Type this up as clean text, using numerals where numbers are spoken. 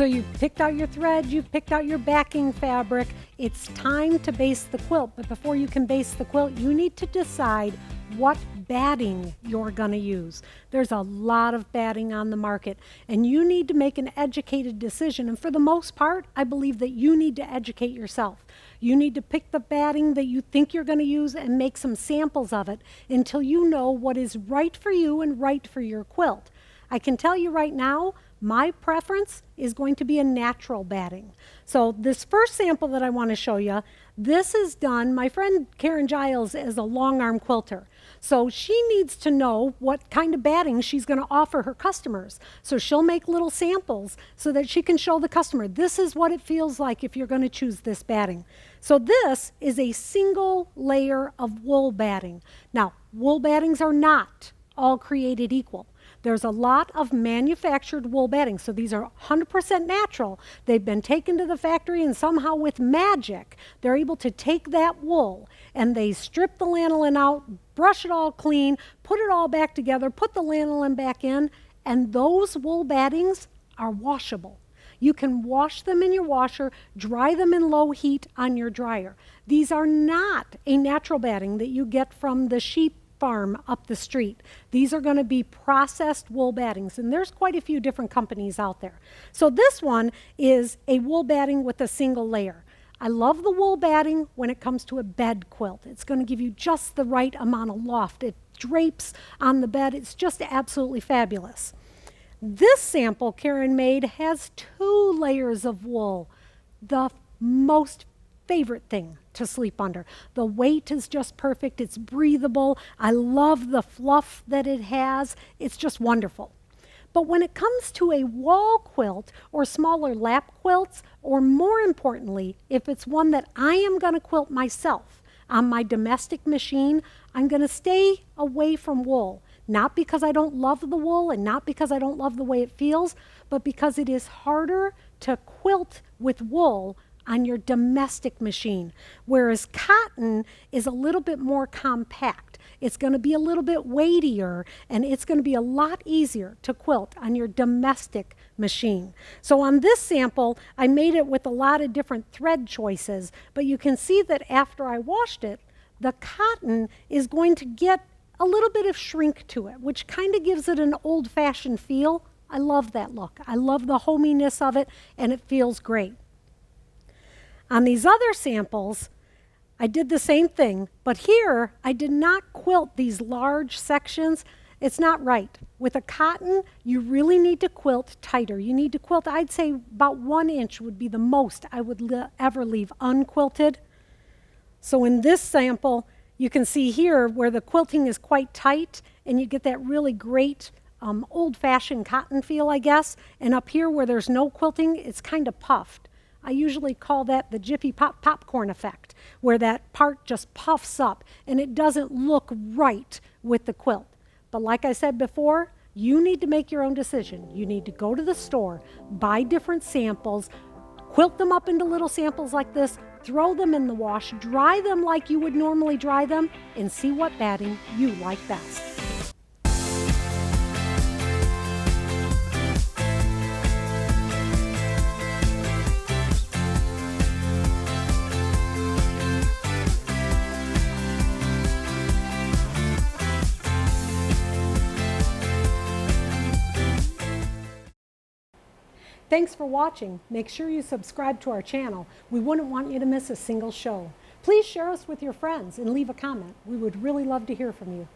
So you've picked out your thread, you've picked out your backing fabric. It's time to baste the quilt. But before you can baste the quilt, you need to decide what batting you're going to use. There's a lot of batting on the market, and you need to make an educated decision. And for the most part, I believe that you need to educate yourself. You need to pick the batting that you think you're going to use and make some samples of it until you know what is right for you and right for your quilt. I can tell you right now, my preference is going to be a natural batting. So this first sample that I want to show you, this is done, my friend Karen Giles is a long arm quilter. So she needs to know what kind of batting she's going to offer her customers. So she'll make little samples so that she can show the customer, this is what it feels like if you're going to choose this batting. So this is a single layer of wool batting. Now, wool battings are not all created equal. There's a lot of manufactured wool batting, so these are 100% natural. They've been taken to the factory, and somehow with magic, they're able to take that wool and they strip the lanolin out, brush it all clean, put it all back together, put the lanolin back in, and those wool battings are washable. You can wash them in your washer, dry them in low heat on your dryer. These are not a natural batting that you get from the sheep farm up the street. These are going to be processed wool battings, and there's quite a few different companies out there. So this one is a wool batting with a single layer. I love the wool batting when it comes to a bed quilt. It's going to give you just the right amount of loft. It drapes on the bed. It's just absolutely fabulous. This sample Karen made has 2 layers of wool. The most favorite thing to sleep under. The weight is just perfect. It's breathable. I love the fluff that it has. It's just wonderful. But when it comes to a wall quilt or smaller lap quilts, or more importantly, if it's one that I am going to quilt myself on my domestic machine, I'm going to stay away from wool. Not because I don't love the wool and not because I don't love the way it feels, but because it is harder to quilt with wool on your domestic machine, whereas cotton is a little bit more compact. It's going to be a little bit weightier, and it's going to be a lot easier to quilt on your domestic machine. So on this sample, I made it with a lot of different thread choices, but you can see that after I washed it, the cotton is going to get a little bit of shrink to it, which kind of gives it an old-fashioned feel. I love that look. I love the hominess of it, and it feels great. On these other samples, I did the same thing, but here I did not quilt these large sections. It's not right. With a cotton, you really need to quilt tighter. You need to quilt, I'd say about 1 inch would be the most I would ever leave unquilted. So in this sample, you can see here where the quilting is quite tight, and you get that really great old-fashioned cotton feel, I guess. And up here where there's no quilting, it's kind of puffed. I usually call that the Jiffy Pop popcorn effect, where that part just puffs up and it doesn't look right with the quilt. But like I said before, you need to make your own decision. You need to go to the store, buy different samples, quilt them up into little samples like this, throw them in the wash, dry them like you would normally dry them, and see what batting you like best. Thanks for watching. Make sure you subscribe to our channel. We wouldn't want you to miss a single show. Please share us with your friends and leave a comment. We would really love to hear from you.